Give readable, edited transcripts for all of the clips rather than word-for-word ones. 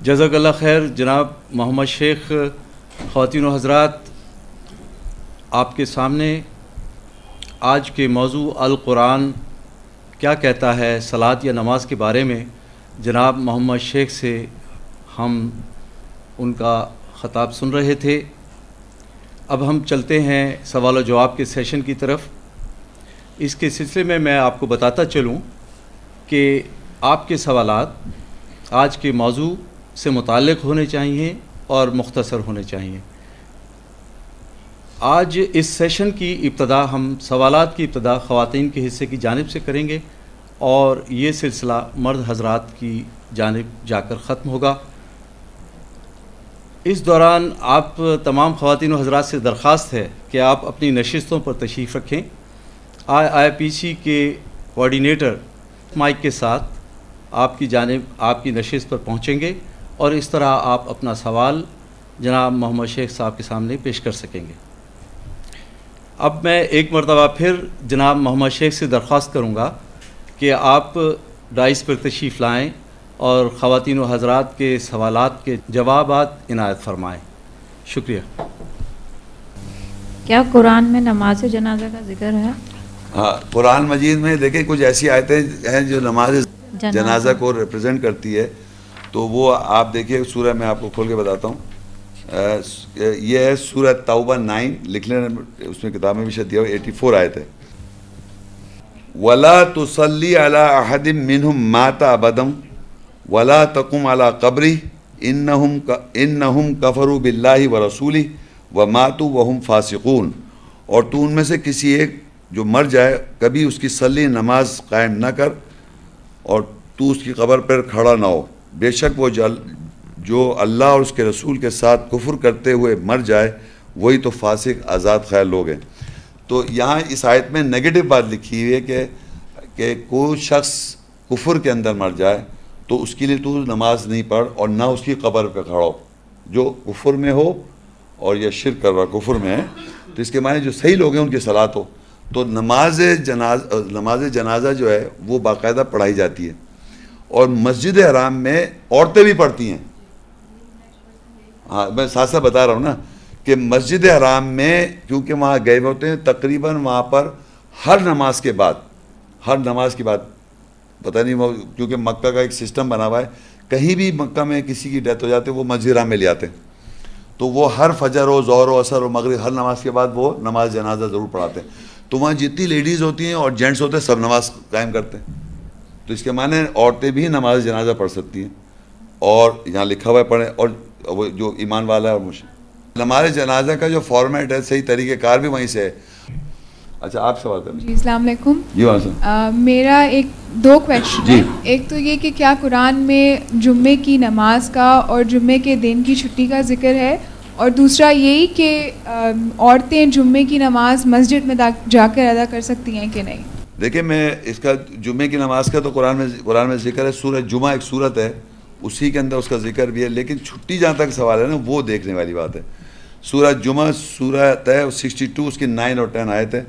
جزاک اللہ خیر جناب محمد شیخ. خواتین و حضرات، آپ کے سامنے آج کے موضوع القرآن کیا کہتا ہے صلاۃ یا نماز کے بارے میں جناب محمد شیخ سے ہم ان کا خطاب سن رہے تھے. اب ہم چلتے ہیں سوال و جواب کے سیشن کی طرف. اس کے سلسلے میں آپ کو بتاتا چلوں کہ آپ کے سوالات آج کے موضوع سے متعلق ہونے چاہیے اور مختصر ہونے چاہیے. آج اس سیشن کی ابتدا ہم سوالات کی ابتدا خواتین کے حصے کی جانب سے کریں گے اور یہ سلسلہ مرد حضرات کی جانب جا کر ختم ہوگا. اس دوران آپ تمام خواتین و حضرات سے درخواست ہے کہ آپ اپنی نشستوں پر تشریف رکھیں. آئی پی سی کے کوآرڈینیٹر مائک کے ساتھ آپ کی جانب آپ کی نشست پر پہنچیں گے اور اس طرح آپ اپنا سوال جناب محمد شیخ صاحب کے سامنے پیش کر سکیں گے. اب میں ایک مرتبہ پھر جناب محمد شیخ سے درخواست کروں گا کہ آپ ڈائس پر تشریف لائیں اور خواتین و حضرات کے سوالات کے جوابات عنایت فرمائیں. شکریہ. کیا قرآن میں نماز جنازہ کا ذکر ہے؟ ہاں، قرآن مجید میں دیکھیں کچھ ایسی آیتیں ہیں جو نماز جنازہ کو ریپرزینٹ کرتی ہے. تو وہ آپ دیکھیے سورہ میں آپ کو کھول کے بتاتا ہوں. یہ ہے سورہ توبہ 9، لکھ لیں، اس میں کتاب میں بھی شاید دیا ہو، 84 آیت ہے. وَلَا تُصَلِّ عَلَىٰ أَحَدٍ مِّنْهُمْ مَاتَ أَبَدًا وَلَا تَقُمْ عَلَىٰ قَبْرِهِ إِنَّهُمْ كَفَرُوا بِاللَّهِ وَرَسُولِهِ وَمَاتُوا وَهُمْ فَاسِقُونَ. اور تو ان میں سے کسی ایک جو مر جائے کبھی اس کی صلی نماز قائم نہ کر اور تو اس کی قبر پر کھڑا نہ ہو. بے شک وہ جو اللہ اور اس کے رسول کے ساتھ کفر کرتے ہوئے مر جائے وہی تو فاسق آزاد خیال لوگ ہیں. تو یہاں اس آیت میں نیگیٹو بات لکھی ہوئی ہے کہ کوئی شخص کفر کے اندر مر جائے تو اس کے لیے تو نماز نہیں پڑھ اور نہ اس کی قبر پہ کھڑا ہو جو کفر میں ہو اور یا شرک کر رہا کفر میں ہے. تو اس کے معنی جو صحیح لوگ ہیں ان کی صلاۃ ہو. تو نماز جنازہ جو ہے وہ باقاعدہ پڑھائی جاتی ہے اور مسجد حرام میں عورتیں بھی پڑھتی ہیں. ہاں، میں ساتھ ساتھ بتا رہا ہوں نا کہ مسجد حرام میں کیونکہ وہاں گئے ہوتے ہیں تقریباً وہاں پر ہر نماز کے بعد پتہ نہیں وہ کیونکہ مکہ کا ایک سسٹم بنا ہوا ہے، کہیں بھی مکہ میں کسی کی ڈیتھ ہو جاتے وہ مسجد حرام میں لے آتے ہیں. تو وہ ہر فجر ہو ظہر ہو عصر ہو مغرب ہر نماز کے بعد وہ نماز جنازہ ضرور پڑھاتے ہیں. تو وہاں جتنی لیڈیز ہوتی ہیں اور جینٹس ہوتے ہیں سب نماز قائم کرتے ہیں. تو اس کے معنی عورتیں بھی نماز جنازہ پڑھ سکتی ہیں اور یہاں لکھا ہوا ہے پڑھیں. اور وہ جو ایمان والا ہے اور نماز جنازہ کا جو فارمیٹ ہے صحیح طریقہ کار بھی وہیں سے ہے. اچھا، آپ سوال کریں. جی السلام علیکم. جی میرا دو کویشچن ہے. ایک تو یہ کہ کیا قرآن میں جمعے کی نماز کا اور جمعے کے دن کی چھٹی کا ذکر ہے، اور دوسرا یہی کہ عورتیں جمعے کی نماز مسجد میں جا کر ادا کر سکتی ہیں کہ نہیں؟ دیکھیں، میں اس کا جمعے کی نماز کا تو قرآن میں ذکر ہے. سورہ جمعہ ایک سورت ہے، اسی کے اندر اس کا ذکر بھی ہے. لیکن چھٹی جہاں تک سوال ہے نا وہ دیکھنے والی بات ہے. سورہ جمعہ سورت ہے 62، اس کی 9 اور 10 آیت ہے.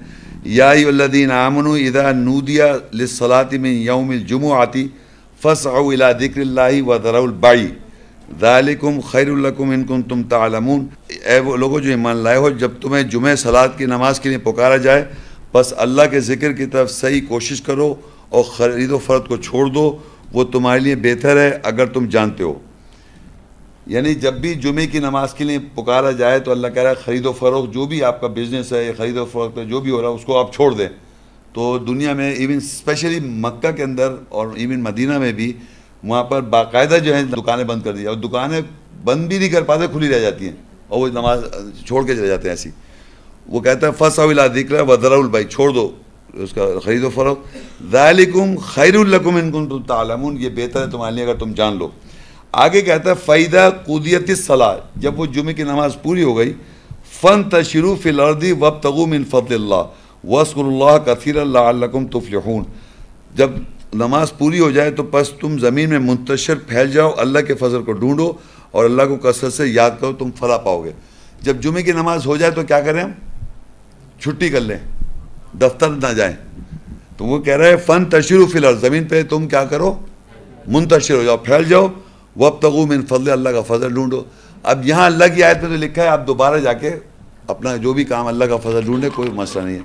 یا ایھا الذین آمنوا اذا نودی للصلاۃ من یوم الجمعۃ فاسعوا الی ذکر اللہ وذروا البیع ذالکم خیر لکم ان کنتم تعلمون. اے وہ لوگوں جو ایمان لائے ہو، جب تمہیں جمعہ صلاۃ کی نماز کے لیے پکارا جائے بس اللہ کے ذکر کی طرف صحیح کوشش کرو اور خرید و فروخت کو چھوڑ دو، وہ تمہارے لیے بہتر ہے اگر تم جانتے ہو. یعنی جب بھی جمعے کی نماز کے لیے پکارا جائے تو اللہ کہہ رہا ہے خرید و فروخت جو بھی آپ کا بزنس ہے یا خرید و فروخت جو بھی ہو رہا ہے اس کو آپ چھوڑ دیں. تو دنیا میں ایون اسپیشلی مکہ کے اندر اور ایون مدینہ میں بھی وہاں پر باقاعدہ جو ہے دکانیں بند کر دی اور دکانیں بند بھی نہیں کر پاتے، کھلی رہ جاتی ہیں اور وہ نماز چھوڑ کے چلے جاتے ہیں ایسی. وہ کہتا ہے فاسعوا الی ذکر وذروا البیع، چھوڑ دو اس کا خرید و فروخت. ذالکم خیر لکم ان کنتم تعلمون، یہ بہتر ہے تمہارے لیے اگر تم جان لو. آگے کہتا ہے فَإِذَا قُضِيَتِ الصَّلَاةُ، جب وہ جمعے کی نماز پوری ہو گئی فَانْتَشِرُوا فِي الْأَرْضِ وَابْتَغُوا مِنْ فَضْلِ اللَّهِ وَاذْكُرُوا اللَّهَ كَثِيرًا لَعَلَّكُمْ تُفْلِحُونَ. جب نماز پوری ہو جائے تو پس تم زمین میں منتشر پھیل جاؤ، اللہ کے فضل کو ڈھونڈو اور اللہ کو کثرت سے یاد کرو، تم فلاح پاؤ گے. جب جمعے کی نماز ہو جائے تو کیا کریں؟ ہم چھٹی کر لیں، دفتر نہ جائیں. تو وہ کہہ رہے ہیں فَانْتَشِرُوا فِي الْأَرْضِ، زمین پہ تم کیا کرو؟ منتشر ہو جاؤ، پھیل جاؤ. وابتغوا من فضل, اللہ کا فضل ڈھونڈو. اب یہاں اللہ کی آیت میں تو لکھا ہے آپ دوبارہ جا کے اپنا جو بھی کام اللہ کا فضل ڈھونڈے, کوئی مسئلہ نہیں ہے.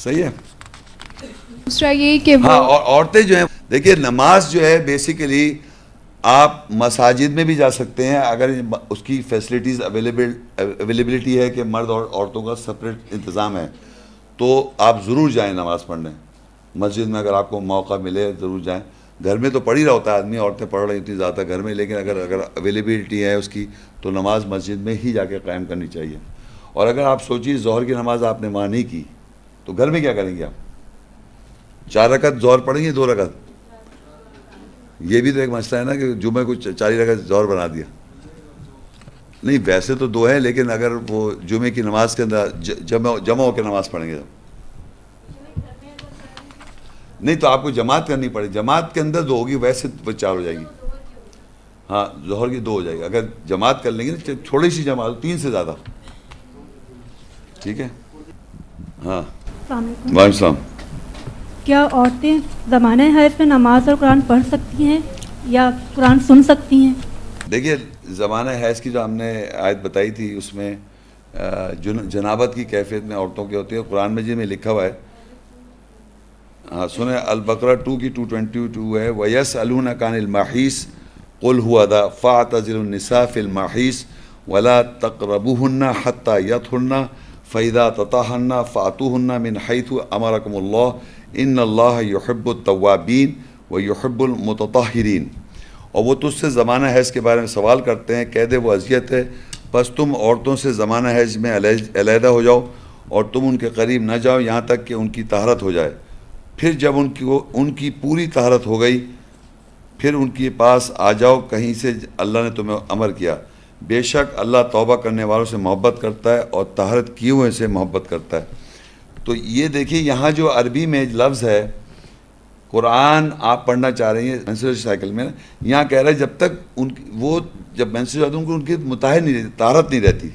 صحیح ہے. دوسرا یہی کہ ہاں, اور عورتیں جو ہیں, دیکھیے نماز جو ہے بیسیکلی آپ مساجد میں بھی جا سکتے ہیں اگر اس کی فیسلٹیز اویلیبلٹی ہے کہ مرد اور عورتوں کا سپریٹ انتظام ہے, تو آپ ضرور جائیں نماز پڑھنے. مسجد میں اگر آپ کو موقع ملے ضرور جائیں. گھر میں تو پڑھ ہی رہا ہوتا ہے آدمی, عورتیں پڑھ رہی ہوتی زیادہ گھر میں, لیکن اگر اویلیبلٹی ہے اس کی تو نماز مسجد میں ہی جا کے قائم کرنی چاہیے. اور اگر آپ سوچیے ظہر کی نماز آپ نے وہاں نہیں کی تو گھر میں کیا کریں گے آپ؟ 4 رکعت ظہر پڑھیں گے 2 رکعت؟ یہ بھی تو ایک مسئلہ ہے نا کہ جمعہ کو 4 رکعت ظہر بنا دیا. نہیں ویسے تو 2 ہے, لیکن اگر وہ جمعے کی نماز کے اندر جمع ہو کے نماز پڑھیں گے نہیں تو آپ کو جماعت کرنی پڑے. جماعت کے اندر 2 ہوگی, ویسے 4 ہو جائے گی. ہاں ظہر کی 2 ہو جائے گی اگر جماعت کر لیں گے, تھوڑی سی جماعت, 3 سے زیادہ. ٹھیک ہے. ہاں وعلیکم السلام. کیا عورتیں زمانہ حیض میں نماز اور قرآن پڑھ سکتی ہیں یا قرآن سن سکتی ہیں؟ دیکھیے زمانہ حیض کی جو ہم نے آیت بتائی تھی اس میں جنابت کی کیفیت میں عورتوں کی ہوتی ہے. قرآن مجید میں لکھا ہوا ہے, ہاں سنیں, البقرہ 2 کی 222 ہے, وَيَسْأَلُونَكَ عَنِ الْمَحِيضِ قُلْ هُوَ أَذًى فَاعْتَزِلُوا النِّسَاءَ فِي الْمَحِيضِ وَلَا تَقْرَبُوهُنَّ حَتَّى يَطْهُرْنَ فَإِذَا تَطَهَّرْنَ فَأْتُوهُنَّ مِنْ حَيْثُ أَمَرَكُمُ اللَّهُ إِنَّ اللَّهَ يُحِبُّ التَّوَّابِينَ وَيُحِبُّ الْمُتَطَهِّرِينَ. اور وہ تجھ سے زمانہ حیض کے بارے میں سوال کرتے ہیں, کہہ دے وہ اذیت ہے, بس تم عورتوں سے زمانہ حیض میں علیحدہ ہو جاؤ اور تم ان کے قریب نہ جاؤ یہاں تک کہ ان کی طہارت ہو جائے. پھر جب ان کی پوری طہارت ہو گئی پھر ان کے پاس آ جاؤ کہیں سے اللہ نے تمہیں امر کیا. بے شک اللہ توبہ کرنے والوں سے محبت کرتا ہے اور طہارت کیے ہوئے سے محبت کرتا ہے. تو یہ دیکھیے یہاں جو عربی میں لفظ ہے, قرآن آپ پڑھنا چاہ رہی ہیں مینسٹریشن سائیکل میں, یہاں کہہ رہا ہے جب تک وہ جب مینسٹریشن ہوتی ہے ان کی مطہر نہیں رہتی, طہارت نہیں رہتی,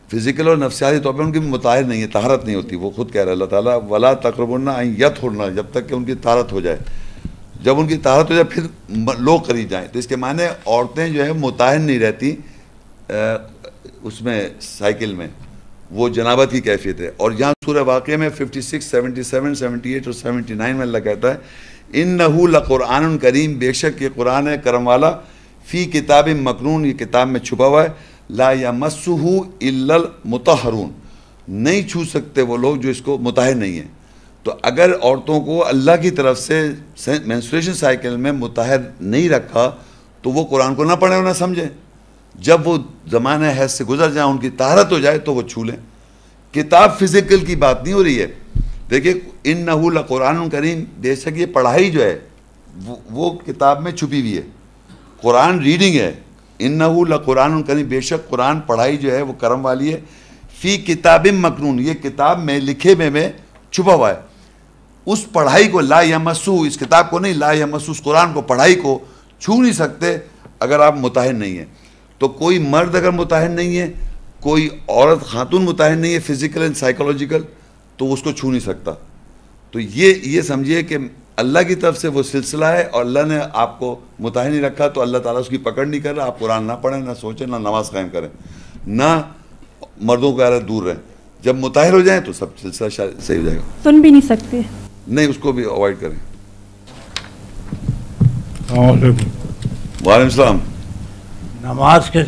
فزیکل اور نفسیاتی طور پہ ان کی مطہر نہیں ہے, طہارت نہیں ہوتی. وہ خود کہہ رہا ہے اللہ تعالیٰ, ولا تقربن ان یطہرن, جب تک کہ ان کی طہارت ہو جائے. جب ان کی طہارت ہو جائے پھر لوگ قریب جائیں. تو اس کے معنی عورتیں جو ہے مطہر نہیں رہتی اس میں سائیکل میں, وہ جنابت کی کیفیت ہے. اور یہاں سورہ واقعہ میں 56, 77, 78 اور 79 میں اللہ کہتا ہے انہ لقرآن کریم, بے شک یہ قرآن ہے کرم والا, فی کتاب مکنون, یہ کتاب میں چھپا ہوا ہے, لا یمسہ الا المطہرون, نہیں چھو سکتے وہ لوگ جو اس کو مطہر نہیں ہیں. تو اگر عورتوں کو اللہ کی طرف سے مینسٹریشن سائیکل میں مطہر نہیں رکھا تو وہ قرآن کو نہ پڑھیں اور نہ سمجھیں. جب وہ زمانہ حیض سے گزر جائیں, ان کی طہارت ہو جائے تو وہ چھو لیں. کتاب فزیکل کی بات نہیں ہو رہی ہے. دیکھیے انہ لقرآن کریم, بے شک یہ پڑھائی جو ہے وہ کتاب میں چھپی ہوئی ہے, قرآن ریڈنگ ہے. انہ لقرآن کریم, بے شک قرآن پڑھائی جو ہے وہ کرم والی ہے, فی کتاب مکنون, یہ کتاب میں لکھے میں چھپا ہوا ہے. اس پڑھائی کو لا یمسو, اس کتاب کو نہیں, لا یمسو, اس قرآن کو پڑھائی کو چھو نہیں سکتے اگر آپ مطہر نہیں ہیں. تو کوئی مرد اگر مطہر نہیں ہے, کوئی عورت خاتون مطہر نہیں ہے فزیکل اینڈ سائیکولوجیکل, تو اس کو چھو نہیں سکتا. تو یہ سمجھیے کہ اللہ کی طرف سے وہ سلسلہ ہے اور اللہ نے آپ کو مطہر نہیں رکھا تو اللہ تعالیٰ اس کی پکڑ نہیں کر رہا. آپ قرآن نہ پڑھیں, نہ سوچیں, نہ نماز قائم کریں, نہ مردوں کا دور رہیں. جب مطہر ہو جائیں تو سب سلسلہ صحیح ہو جائے گا. سن بھی نہیں سکتے, نہیں اس کو بھی اوائڈ کریں. وعلیکم السلام. نماز کے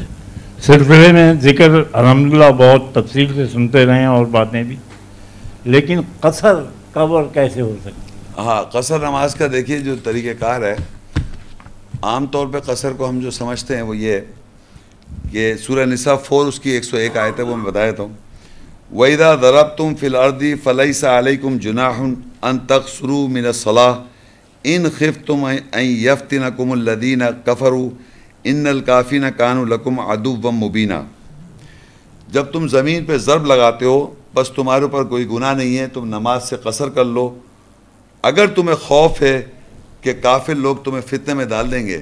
سلسلے میں ذکر الحمدللہ بہت تفصیل سے سنتے رہے ہیں اور باتیں بھی, لیکن قصر کب اور کیسے ہو سکتی؟ ہاں قصر نماز کا دیکھیے جو طریقہ کار ہے, عام طور پہ قصر کو ہم جو سمجھتے ہیں وہ یہ کہ سورہ نساء 4 اس کی 101 آیت ہے, وہ میں بتا دیتا ہوں. وَإِذَا ضَرَبْتُمْ فِي الْأَرْضِ فَلَيْسَ عَلَيْكُمْ جُنَاحٌ أَن تَقْصُرُوا مِنَ الصَّلَاةِ إِنْ خِفْتُمْ أَن يَفْتِنَكُمُ الَّذِينَ كَفَرُوا إِنَّ الْكَافِرِينَ كَانُوا لَكُمْ عَدُوًّا مُبِينًا. جب تم زمین پہ ضرب لگاتے ہو بس تمہارے اوپر کوئی گناہ نہیں ہے, تم نماز سے قصر کر لو اگر تمہیں خوف ہے کہ کافر لوگ تمہیں فتنے میں ڈال دیں گے.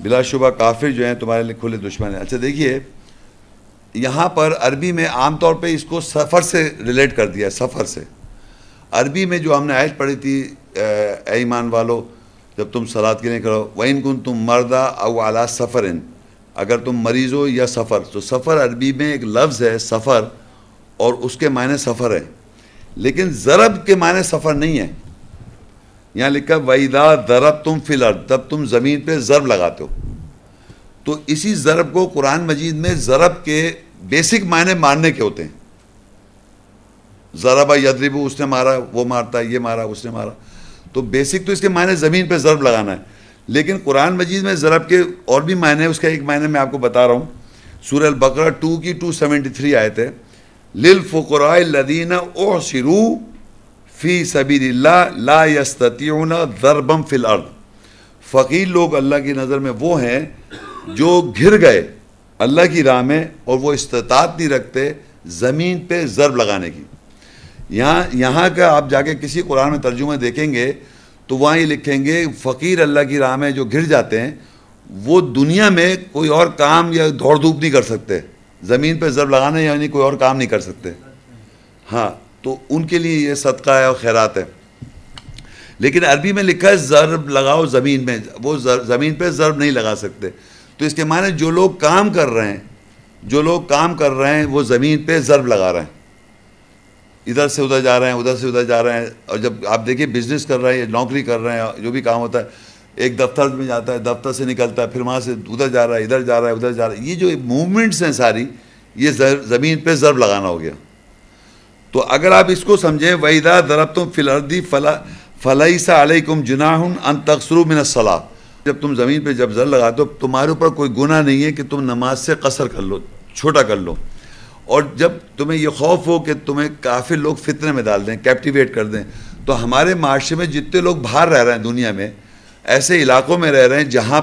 بلا شبہ کافر جو ہیں تمہارے لیے کھلے دشمن ہیں. اچھا دیکھیے یہاں پر عربی میں عام طور پہ اس کو سفر سے ریلیٹ کر دیا ہے. سفر سے عربی میں جو ہم نے آیت پڑھی تھی, اے ایمان والو جب تم صلات کے لیے کرو. وَإِن كُنتُم مَرْضَىٰ أَوْ عَلَىٰ سَفَرٍ, اگر تم مریض ہو یا سفر. تو سفر عربی میں ایک لفظ ہے سفر, اور اس کے معنی سفر ہے, لیکن ضرب کے معنی سفر نہیں ہے. یہاں لکھا وَإِذَا ضَرَبْتُمْ فِي الْأَرْضِ, تب تم زمین پہ ضرب لگاتے ہو. تو اسی ضرب کو قرآن مجید میں ضرب کے بیسک معنی مارنے کے ہوتے ہیں. ضربہ یضربو, اس نے مارا, وہ مارتا, یہ مارا, اس نے مارا. تو بیسک تو اس کے معنی زمین پہ ضرب لگانا ہے. لیکن قرآن مجید میں ضرب کے اور بھی معنی ہے. اس کا ایک معنی میں آپ کو بتا رہا ہوں. سورہ البقرہ 2 کی 273 آیت ہے, لِلْفُقَرَاءِ الَّذِينَ أُحْصِرُوا فِي سَبِيلِ اللَّهِ لَا يَسْتَطِيعُونَ ضَرْبًا فِي الْأَرْضِ. فقیر لوگ اللہ کی نظر میں وہ ہیں جو گھر گئے اللہ کی راہ میں اور وہ استطاعت نہیں رکھتے زمین پہ ضرب لگانے کی. یہاں کا آپ جا کے کسی قرآن میں ترجمہ دیکھیں گے تو وہاں یہ لکھیں گے فقیر اللہ کی راہ میں جو گر جاتے ہیں وہ دنیا میں کوئی اور کام یا دوڑ دھوپ نہیں کر سکتے, زمین پہ ضرب لگانا یعنی کوئی اور کام نہیں کر سکتے. ہاں, تو ان کے لیے یہ صدقہ ہے اور خیرات ہے. لیکن عربی میں لکھا ہے ضرب لگاؤ زمین میں, وہ زمین پہ ضرب نہیں لگا سکتے. تو اس کے معنی جو لوگ کام کر رہے ہیں وہ زمین پہ ضرب لگا رہے ہیں, ادھر سے ادھر جا رہے ہیں, ادھر سے ادھر جا رہے ہیں. اور جب آپ دیکھیے بزنس کر رہے ہیں, نوکری کر رہے ہیں, جو بھی کام ہوتا ہے, ایک دفتر میں جاتا ہے, دفتر سے نکلتا ہے, پھر وہاں سے ادھر جا رہا ہے, ادھر جا رہا ہے, ادھر جا رہا ہے, یہ جو موومنٹس ہیں ساری, یہ زمین پہ ضرب لگانا ہو گیا. تو اگر آپ اس کو سمجھیں وَإِذَا ضَرَبْتُمْ فِي الْأَرْضِ فَلَيْسَ عَلَيْكُمْ جُنَاحٌ أَن تَقْصُرُوا مِنَ الصَّلَاةِ, جب تم زمین پہ جب ضرب لگاتے ہو تمہارے اوپر کوئی گناہ نہیں ہے کہ تم نماز سے قصر کر لو, چھوٹا کر لو. اور جب تمہیں یہ خوف ہو کہ تمہیں کافر لوگ فتنے میں ڈال دیں, کیپٹیویٹ کر دیں, تو ہمارے معاشرے میں جتنے لوگ باہر رہ رہے ہیں دنیا میں, ایسے علاقوں میں رہ رہے ہیں جہاں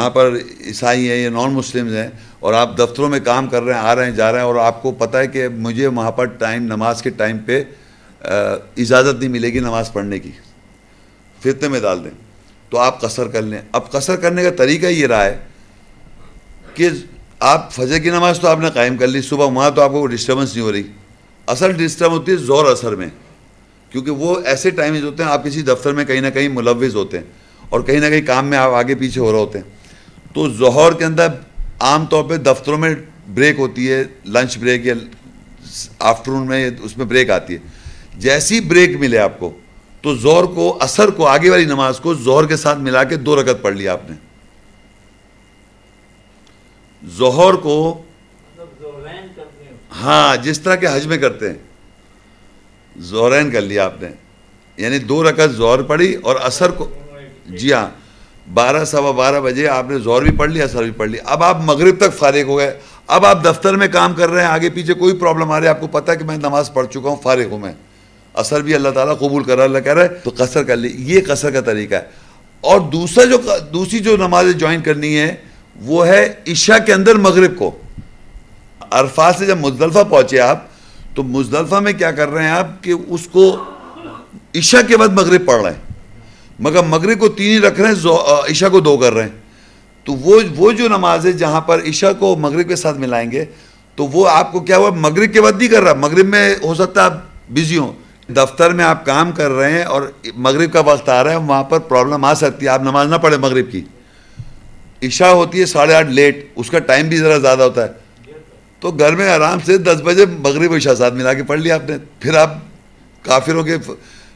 پر عیسائی ہیں یا نان مسلمز ہیں, اور آپ دفتروں میں کام کر رہے ہیں, آ رہے ہیں, جا رہے ہیں, اور آپ کو پتہ ہے کہ مجھے وہاں پر نماز کے ٹائم پہ اجازت نہیں ملے گی نماز پڑھنے کی, فتنے میں ڈال دیں, تو آپ قصر کر لیں. اب قصر کرنے کا طریقہ یہ رہا ہے کہ آپ فجر کی نماز تو آپ نے قائم کر لی صبح, وہاں تو آپ کو ڈسٹربنس نہیں ہو رہی. اصل ڈسٹرب ہوتی ہے ظہر اثر میں, کیونکہ وہ ایسے ٹائمز ہوتے ہیں آپ کسی دفتر میں کہیں نہ کہیں ملوث ہوتے ہیں, اور کہیں نہ کہیں کام میں آپ آگے پیچھے ہو رہے ہوتے ہیں. تو ظہر کے اندر عام طور پہ دفتروں میں بریک ہوتی ہے, لنچ بریک یا آفٹرنون میں اس میں بریک آتی ہے. جیسی بریک ملے آپ کو تو ظہر کو, اثر کو, آگے والی نماز کو ظہر کے ساتھ ملا کے 2 رکعت پڑھ لیا آپ نے. ظہر کو ہاں جس طرح کے حج میں کرتے ہیں ظہرین کر لیا آپ نے, یعنی 2 رکعت ظہر پڑھی اور اثر کو, جی ہاں 12 سوا 12 بجے آپ نے ظہر بھی پڑھ لیا, اثر بھی پڑھ لی. اب آپ مغرب تک فارغ ہو گئے, اب آپ دفتر میں کام کر رہے ہیں, آگے پیچھے کوئی پرابلم آ رہی ہے, آپ کو پتہ ہے کہ میں نماز پڑھ چکا ہوں, فارغ ہوں میں, اثر بھی اللہ تعالیٰ قبول کر رہا ہے, اللہ کہہ رہا ہے, تو قصر کر لی. یہ قصر کا طریقہ ہے. اور دوسری جو نماز جوائن کرنی ہے وہ ہے عشاء کے اندر مغرب کو. عرفات سے جب مزدلفہ پہنچے آپ, تو مزدلفہ میں کیا کر رہے ہیں آپ کہ اس کو عشاء کے بعد مغرب پڑھ رہے ہیں, مگر مغرب کو 3 ہی رکھ رہے ہیں, عشاء کو 2 کر رہے ہیں. تو وہ جو نماز ہے جہاں پر عشاء کو مغرب کے ساتھ ملائیں گے, تو وہ آپ کو کیا ہوا, مغرب کے بعد نہیں کر رہا. مغرب میں ہو سکتا ہے آپ بزی ہوں, دفتر میں آپ کام کر رہے ہیں اور مغرب کا وقت آ رہا ہے, وہاں پر پرابلم آ سکتی ہے, آپ نماز نہ پڑھیں مغرب کی. عشاء ہوتی ہے 8:30 لیٹ, اس کا ٹائم بھی ذرا زیادہ ہوتا ہے, تو گھر میں آرام سے 10 بجے مغرب و عشاء ساتھ ملا کے پڑھ لیا آپ نے, پھر آپ کافر ہو گئے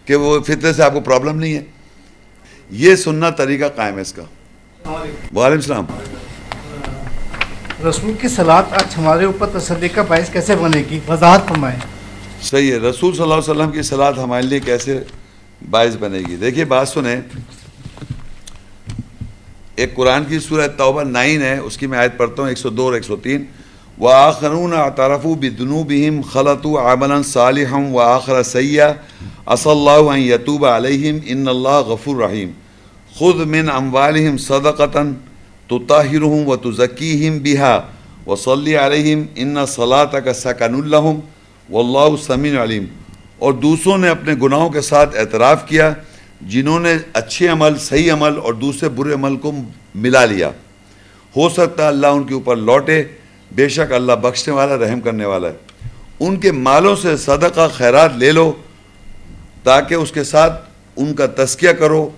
کہ وہ فتنے سے آپ کو پرابلم نہیں ہے. یہ سننا طریقہ قائم ہے اس کا. وعلیکم السلام. رسول کی صلات آج ہمارے اوپر تسلی کا باعث کیسے بنے گی, وضاحت فرمائیں. صحیح ہے, رسول صلی اللہ علیہ وسلم کی صلات ہمارے لیے کیسے باعث بنے گی. دیکھیے بات سنیں, ایک قرآن کی سورہ توبہ 9 ہے, اس کی میں آیت پڑھتا ہوں 102 اور 103. وَآخَرُونَ اعْتَرَفُوا بِذُنُوبِهِمْ خَلَطُوا عَمَلًا صَالِحًا وَآخَرَ سَيِّئًا عَسَى اللَّهُ أَن يَتُوبَ عَلَيْهِمْ إِنَّ اللَّهَ غَفُورٌ رَحِيمٌ. خُذْ مِنْ أَمْوَالِهِمْ صَدَقَةً تُطَهِّرُهُمْ وَتُزَكِّيهِمْ بِهَا وَصَلِّ عَلَيْهِمْ إِنَّ صَلَاتَكَ سَكَنٌ لَهُمْ وَاللَّهُ سَمِيعٌ عَلِيمٌ. اور دوسروں نے اپنے گناہوں کے ساتھ اعتراف کیا جنہوں نے اچھے عمل, صحیح عمل اور دوسرے برے عمل کو ملا لیا. ہو سکتا ہے اللہ ان کے اوپر لوٹے, بے شک اللہ بخشنے والا, رحم کرنے والا ہے. ان کے مالوں سے صدقہ خیرات لے لو تاکہ اس کے ساتھ ان کا تزکیہ کرو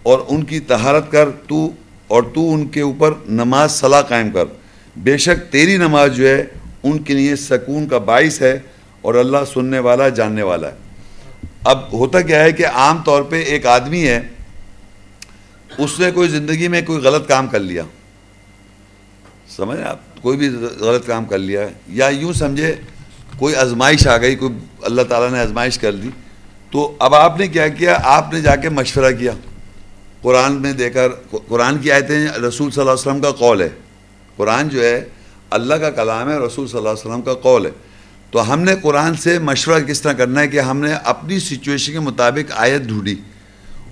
اور ان کی طہارت کر تو ان کے اوپر نماز صلاح قائم کر، بے شک تیری نماز جو ہے ان کے لیے سکون کا باعث ہے اور اللہ سننے والا جاننے والا ہے۔ اب ہوتا کیا ہے کہ عام طور پہ ایک آدمی ہے، اس نے کوئی زندگی میں کوئی غلط کام کر لیا، سمجھ آپ، کوئی بھی غلط کام کر لیا ہے، یا یوں سمجھے کوئی آزمائش آ گئی، کوئی اللہ تعالیٰ نے آزمائش کر دی، تو اب آپ نے کیا کیا، آپ نے جا کے مشورہ کیا، قرآن میں دے کر، قرآن کی آیتیں رسول صلی اللہ علیہ وسلم کا قول ہے، قرآن جو ہے اللہ کا کلام ہے، رسول صلی اللہ علیہ وسلم کا قول ہے، تو ہم نے قرآن سے مشورہ کس طرح کرنا ہے کہ ہم نے اپنی سچویشن کے مطابق آیت ڈھونڈی،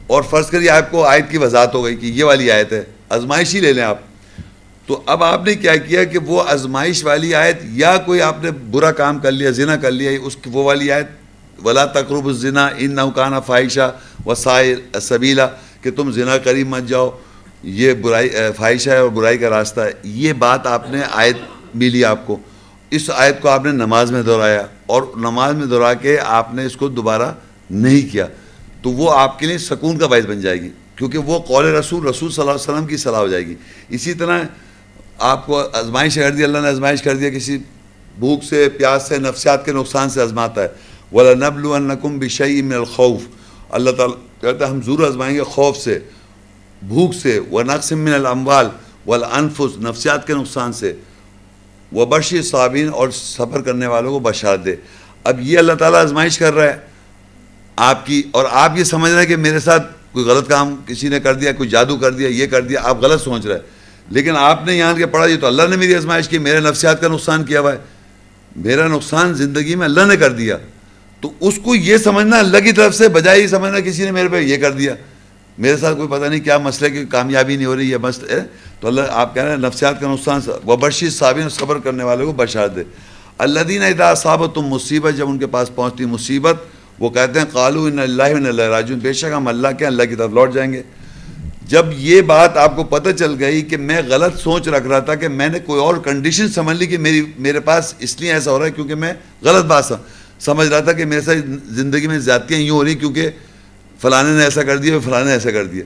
اور فرض کریے آپ کو آیت کی وضاحت ہو گئی کہ یہ والی آیت ہے، آزمائش ہی لے لیں آپ، تو اب آپ نے کیا کیا کہ وہ آزمائش والی آیت، یا کوئی آپ نے برا کام کر لیا، زنا کر لیا، اس کی وہ والی آیت وَلَا تَقْرَبُوا الزِّنَا إِنَّهُ كَانَ فَاحِشًا وَسَاءَ سَبِيلًا، کہ تم زنا قریب مت جاؤ، یہ برائی فاحشہ ہے اور برائی کا راستہ ہے، یہ بات آپ نے آیت ملی آپ کو، اس آیت کو آپ نے نماز میں دہرایا، اور نماز میں دہرا کے آپ نے اس کو دوبارہ نہیں کیا، تو وہ آپ کے لیے سکون کا باعث بن جائے گی، کیونکہ وہ قول رسول صلی اللہ علیہ وسلم کی صلاح ہو جائے گی۔ اسی طرح آپ کو آزمائش کر دی، اللہ نے آزمائش کر دیا، کسی بھوک سے، پیاس سے، نفسیات کے نقصان سے آزماتا ہے، وَلَنَبْلُوَنَّكُمْ بِشَيْءٍ مِّنَ الْخَوْفِ، اللہ تعالیٰ کہتا ہے ہم ضرور آزمائیں گے خوف سے، بھوک سے، وَنَقْصٍ مِّنَ الْأَمْوَالِ وَالْأَنفُسِ، نفسیات کے نقصان سے، وَبَشِّرِ الصَّابِرِينَ، اور صبر کرنے والوں کو بشارت دے۔ اب یہ اللہ تعالیٰ آزمائش کر رہا ہے آپ کی، اور آپ یہ سمجھ رہے ہیں کہ میرے ساتھ کوئی غلط کام کسی نے کر دیا، کوئی جادو کر دیا، یہ کر دیا، آپ غلط سوچ رہے ہیں، لیکن آپ نے یہاں کے پڑھا یہ تو اللہ نے میری آزمائش کی، میرے نفسیات کا نقصان کیا ہوا ہے، میرا نقصان زندگی میں اللہ نے کر دیا، تو اس کو یہ سمجھنا اللہ کی طرف سے، بجائے یہ سمجھنا کسی نے میرے پہ یہ کر دیا، میرے ساتھ کوئی پتہ نہیں کیا مسئلہ کی کامیابی نہیں ہو رہی ہے مسئلہ ہے، تو اللہ آپ کہہ رہے ہیں نفسیات کا نقصان، وَبَشِّرِ الصَّابِرِينَ، صبر کرنے والوں کو بشارت دے۔ الَّذِينَ اِذَا أَصَابَتْهُمْ مصیبت، جب ان کے پاس پہنچتی مصیبت، وہ کہتے ہیں قَالُوا إِنَّ لِلَّهِ وَإِنَّا إِلَيْهِ رَاجِعُونَ، بے شک ہم اللہ کے، اللہ کی طرف لوٹ جائیں گے۔ جب یہ بات آپ کو پتہ چل گئی کہ میں غلط سوچ رکھ رہا تھا، کہ میں نے کوئی اور کنڈیشن سمجھ لی کہ میرے پاس اس لیے ایسا ہو رہا ہے کیونکہ میں غلط بات سمجھ رہا تھا کہ میرے ساتھ زندگی میں زیادتیاں یوں ہو رہی کیونکہ فلانے نے ایسا کر دیا، فلانے نے ایسا کر دیا،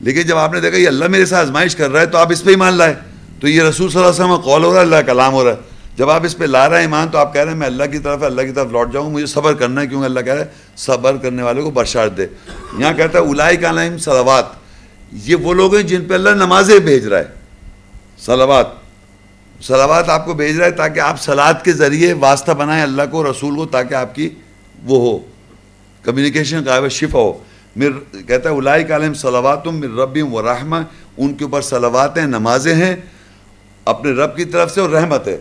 لیکن جب آپ نے دیکھا یہ اللہ میرے ساتھ آزمائش کر رہا ہے تو آپ اس پہ ایمان لائے، تو یہ رسول صلی اللہ علیہ وسلم کا قول ہو رہا ہے، اللہ کا کلام ہو رہا ہے، جب آپ اس پہ لا رہے ہیں ایمان تو آپ کہہ رہے ہیں میں اللہ کی طرف لوٹ جاؤں، مجھے صبر کرنا ہے، کیونکہ اللہ کہہ رہا ہے صبر کرنے والوں کو بشارت دے۔ یہاں کہتا ہے اولئک علیہم صلوات، یہ وہ لوگ ہیں جن پہ اللہ نمازیں بھیج رہا ہے، صلوات آپ کو بھیج رہا ہے تاکہ آپ صلات کے ذریعے واسطہ بنائیں اللہ کو، رسول کو، تاکہ آپ کی وہ ہو کمیونیکیشن کا شفا ہو۔ کہتا ہے اولئک علیہم صلوات من ربہم ورحمہ، ان کے اوپر صلوات ہیں، نمازیں ہیں اپنے رب کی طرف سے اور رحمت ہے،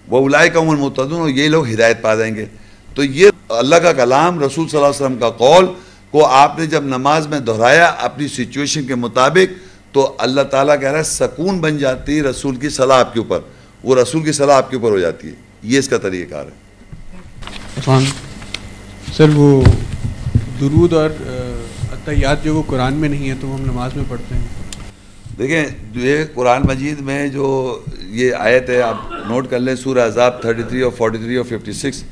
وَأُولَئِكَ هُمُ الْمُهْتَدُونَ، اور یہ لوگ ہدایت پا جائیں گے۔ تو یہ اللہ کا کلام، رسول صلی اللہ علیہ وسلم کا قول کو آپ نے جب نماز میں دہرایا اپنی سچویشن کے مطابق، تو اللہ تعالیٰ کہہ رہا ہے سکون بن جاتی ہے رسول کی صلاح آپ کے اوپر، وہ رسول کی صلاح آپ کے اوپر ہو جاتی ہے، یہ اس کا طریقہ کار ہے۔ سر وہ درود اور عطیات جو وہ قرآن میں نہیں ہے تو ہم نماز میں پڑھتے ہیں؟ دیکھیں یہ قرآن مجید میں جو یہ آیت ہے آپ نوٹ کر لیں، سورہ احزاب 33 اور 43 اور 56،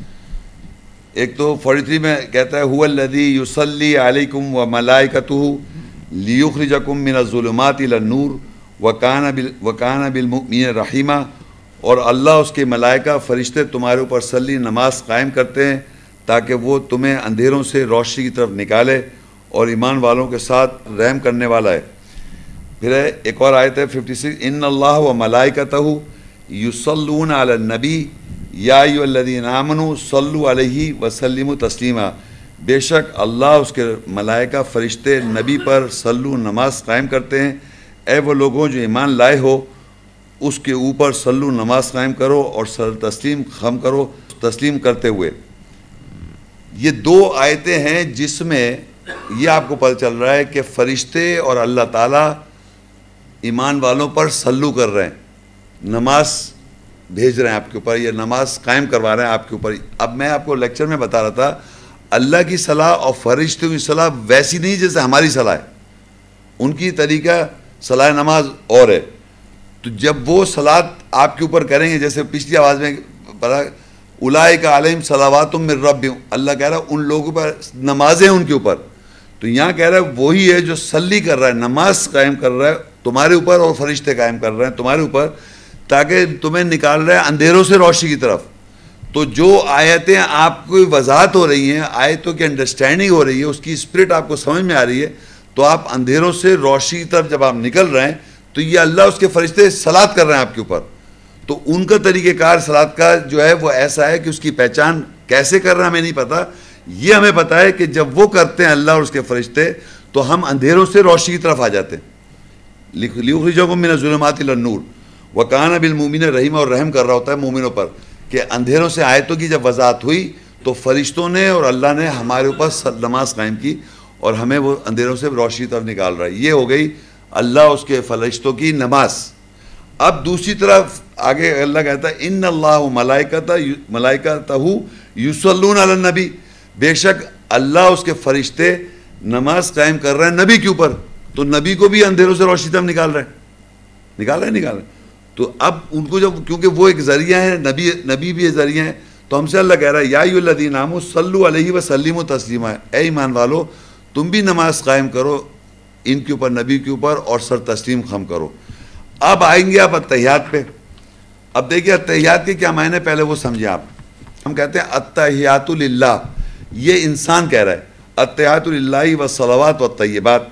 ایک تو 43 میں کہتا ہے هُوَ الَّذِي يُصَلِّي عَلَيْكُمْ وَمَلَائِكَتُهُ لِيُخْرِجَكُم مِّنَ الظُّلُمَاتِ إِلَى النُّورِ وَكَانَ بِالْمُؤْمِنِينَ رَحِيمًا، اور اللہ اس کے ملائکہ فرشتے تمہارے اوپر صلی نماز قائم کرتے ہیں تاکہ وہ تمہیں اندھیروں سے روشنی کی طرف نکالے، اور ایمان والوں کے ساتھ رحم کرنے والا ہے۔ پھر ایک اور آیت ہے 56، ان اللہ و ملائکتہ یصلون علی النبی یا ایھا الذین آمنوا صلوا علیہ وسلموا تسلیما، بے شک اللہ اس کے ملائکہ فرشتے نبی پر صلو نماز قائم کرتے ہیں، اے وہ لوگوں جو ایمان لائے ہو اس کے اوپر صلو نماز قائم کرو اور تسلیم خم کرو تسلیم کرتے ہوئے۔ یہ دو آیتیں ہیں جس میں یہ آپ کو پتہ چل رہا ہے کہ فرشتے اور اللہ تعالیٰ ایمان والوں پر صلو کر رہے ہیں، نماز بھیج رہے ہیں آپ کے اوپر، یہ نماز قائم کروا رہے ہیں آپ کے اوپر۔ اب میں آپ کو لیکچر میں بتا رہا تھا اللہ کی صلاح اور فرشتوں کی صلاح ویسی نہیں جیسے ہماری صلاح ہے، ان کی طریقہ صلاح نماز اور ہے، تو جب وہ صلاۃ آپ کے اوپر کریں گے، جیسے پچھلی آواز میں پڑھا اولئک علیہم صلوات من ربہم، اللہ کہہ رہا ہے ان لوگوں پر نمازیں ان کے اوپر، تو یہاں کہہ رہا ہے وہی ہے جو صلی کر رہا ہے, نماز قائم کر رہا ہے تمہارے اوپر, اور فرشتے قائم کر رہے ہیں تمہارے اوپر, تاکہ تمہیں نکال رہا ہے اندھیروں سے روشنی کی طرف. تو جو آیتیں آپ کو وضاحت ہو رہی ہیں, آیتوں کی انڈرسٹینڈنگ ہو رہی ہے, اس کی اسپرٹ آپ کو سمجھ میں آ رہی ہے, تو آپ اندھیروں سے روشنی کی طرف جب آپ نکل رہے ہیں تو یہ اللہ اس کے فرشتے صلات کر رہے ہیں آپ کے اوپر. تو ان کا طریقہ کار صلات کا جو ہے وہ ایسا ہے کہ اس کی پہچان کیسے کر رہے ہیں ہمیں نہیں پتہ. یہ ہمیں پتہ ہے کہ جب وہ کرتے ہیں اللہ اور اس کے فرشتے, تو ہم اندھیروں سے روشنی کی طرف آ جاتے ہیں. لِيُخْرِجَكُم مِّنَ الظُّلُمَاتِ إِلَى النُّورِ وَكَانَ بِالْمُؤْمِنِينَ رَحِيمًا, اور رحم کر رہا ہوتا ہے مومنوں پر, کہ اندھیروں سے آیتوں کی جب وضاحت ہوئی تو فرشتوں نے اور اللہ نے ہمارے اوپر نماز قائم کی اور ہمیں وہ اندھیروں سے روشنی طرف نکال رہا ہے. یہ ہو گئی اللہ اس کے فرشتوں کی نماز. اب دوسری طرف آگے اللہ کہتا ہے ان اللہ ملائکتہ یصلون علی النبی, بے شک اللہ اس کے فرشتے نماز قائم کر رہے ہیں نبی کے اوپر. تو نبی کو بھی اندھیروں سے روشنی طرف نکال رہے ہیں. تو اب ان کو جب, کیونکہ وہ ایک ذریعہ ہے, نبی بھی ایک ذریعہ ہے, تو ہم سے اللہ کہہ رہا ہے یا ایھا الذین آمنوا صلوا علیہ وسلموا تسلیما, اے ایمان والو تم بھی نماز قائم کرو ان کے اوپر, نبی کے اوپر, اور سر تسلیم خم کرو. اب آئیں گے آپ التحیات پہ. اب دیکھیے التحیات کے کیا معنی, پہلے وہ سمجھیں آپ. ہم کہتے ہیں التحیات للہ, یہ انسان کہہ رہا ہے التحیات للہ والصلوات والطیبات,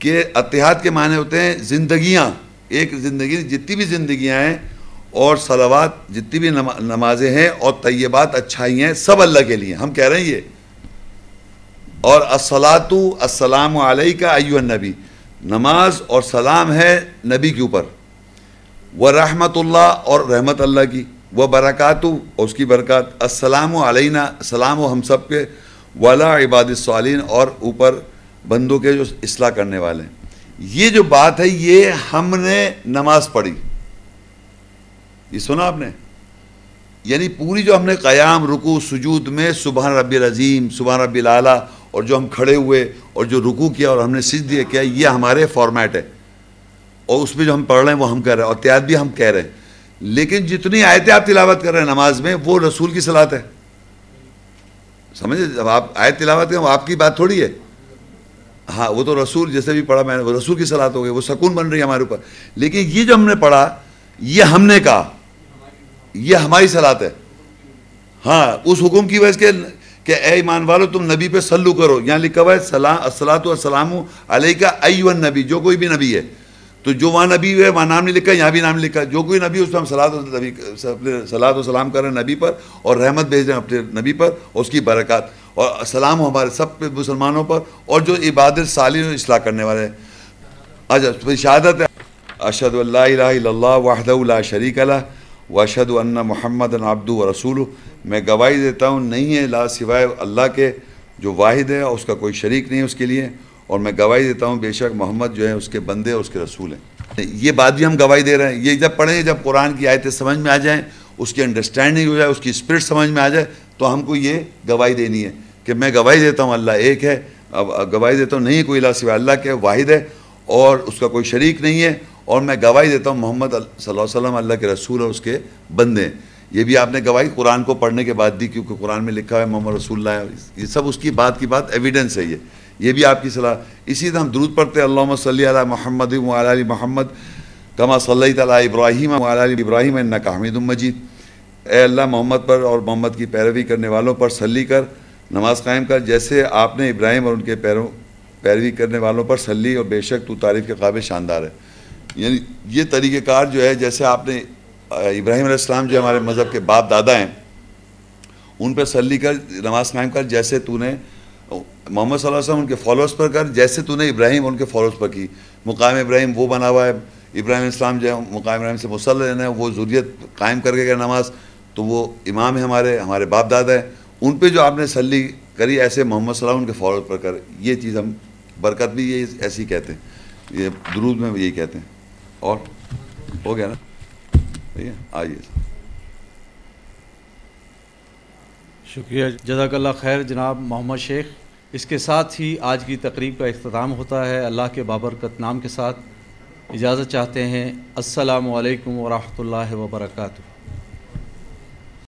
کہ التحیات کے معنی ہوتے ہیں زندگیاں, ایک زندگی جتنی بھی زندگیاں ہیں, اور صلوات جتنی بھی نمازیں ہیں, اور طیبات اچھائیاں ہیں, سب اللہ کے لیے. ہم کہہ رہے ہیں یہ. اور الصلاۃ السلام علیک ایھا النبی, نماز اور سلام ہے نبی کے اوپر. ورحمۃ اللہ, اور رحمت اللہ کی. وبرکاتہ, اور اس کی برکات. السلام علینا, سلام و ہم سب کے. وعلی عباد الصالحین, اور اوپر بندوں کے جو اصلاح کرنے والے ہیں. یہ جو بات ہے یہ ہم نے نماز پڑھی, یہ سنا آپ نے, یعنی پوری جو ہم نے قیام رکوع سجود میں سبحان ربی العظیم سبحان ربی الاعلیٰ, اور جو ہم کھڑے ہوئے اور جو رکوع کیا اور ہم نے سجدہ کیا, یہ ہمارے فارمیٹ ہے. اور اس میں جو ہم پڑھ رہے ہیں وہ ہم کہہ رہے ہیں, اور تحیات بھی ہم کہہ رہے ہیں. لیکن جتنی آیتیں آپ تلاوت کر رہے ہیں نماز میں, وہ رسول کی صلات ہے. سمجھے, جب آپ آیت تلاوت کریں وہ آپ کی بات تھوڑی ہے. ہاں وہ تو رسول جیسے بھی پڑھا میں نے, وہ رسول کی صلات ہو گئی, وہ سکون بن رہی ہے ہمارے اوپر. لیکن یہ جو ہم نے پڑھا, یہ ہم نے کہا, یہ ہماری صلات ہے. ہاں اس حکم کی وجہ سے کہ اے ایمان والو تم نبی پہ صلو کرو. یہاں لکھا ہوا ہے الصلاۃ والسلام علیک ایھا النبی, جو کوئی بھی نبی ہے. تو جو وہاں نبی ہے وہاں نام نہیں لکھا, یہاں بھی نام لکھا. جو کوئی نبی اس پہ ہم صلاۃ و سلام کر رہے ہیں نبی پر, اور رحمت بھیج رہے ہیں اپنے نبی پر, اور اس کی برکات, اور سلام ہمارے سب پہ مسلمانوں پر, اور جو عبادت صالحین اصلاح کرنے والے ہیں. اچھا شہادت ہے, اشہد ان لا الہ الا اللہ وحدہ لا شریک لہ واشہد ان محمدا عبدہ ورسولہ, میں گواہی دیتا ہوں نہیں ہے لا سوائے اللہ کے جو واحد ہے, اور اس کا کوئی شریک نہیں ہے اس کے لیے, اور میں گواہی دیتا ہوں بے شک محمد جو ہے اس کے بندے اور اس کے رسول ہیں. یہ بات بھی ہم گواہی دے رہے ہیں. یہ جب پڑھیں, جب قرآن کی آیتیں سمجھ میں آ جائیں, اس کی انڈرسٹینڈنگ ہو جائے, اس کی اسپرٹ سمجھ میں آ جائے, تو ہم کو یہ گواہی دینی ہے کہ میں گواہی دیتا ہوں اللہ ایک ہے, اب گواہی دیتا ہوں نہیں کوئی لا سوائے اللہ کے, واحد ہے اور اس کا کوئی شریک نہیں ہے, اور میں گواہی دیتا ہوں محمد صلی اللہ علیہ وسلم اللہ کے رسول اور اس کے بندے ہیں. یہ بھی آپ نے گواہی قرآن کو پڑھنے کے بعد دی, کیونکہ قرآن میں لکھا ہے محمد رسول اللہ, یہ سب اس کی بات ایویڈنس ہے. یہ بھی آپ کی صلاح. اسی طرح ہم درود پڑھتے ہیں اللہم صلی علی محمد وعلی آل محمد کما صلیت علی ابراہیم وعلی آل ابراہیم انک حمید مجید. اے اللہ محمد پر اور محمد کی پیروی کرنے والوں پر صلی کر, نماز قائم کر, جیسے آپ نے ابراہیم اور ان کے پیروی کرنے والوں پر صلی, اور بے شک تو تعریف کے قابل شاندار ہے. یعنی یہ طریقہ کار جو ہے, جیسے آپ نے ابراہیم علیہ السلام جو ہمارے مذہب کے باپ دادا ہیں, ان پہ صلی کر, نماز قائم کر, جیسے تو نے محمد صلی اللہ علیہ وسلم ان کے فالوورز پر کر, جیسے تو نے ابراہیم ان کے فالوورز پر کی. مقام ابراہیم وہ بنا ہوا ہے, ابراہیم علیہ السلام جو ہے مقام ابراہیم سے مسلح ہے, وہ ذریت قائم کر کے نماز, تو وہ امام ہے ہمارے باپ دادا ہیں. ان پہ جو آپ نے صلی کری, ایسے محمد صلی اللہ علیہ وسلم ان کے فالوورز پر کر. یہ چیز ہم برکت بھی یہ ایسی کہتے ہیں, یہ درود میں یہی کہتے ہیں. اور ہو گیا نا, ٹھیک ہے, آئیے. شکریہ, جزاک اللہ خیر جناب محمد شیخ. اس کے ساتھ ہی آج کی تقریب کا اختتام ہوتا ہے. اللہ کے بابرکت نام کے ساتھ اجازت چاہتے ہیں. السلام علیکم ورحمۃ اللہ وبرکاتہ.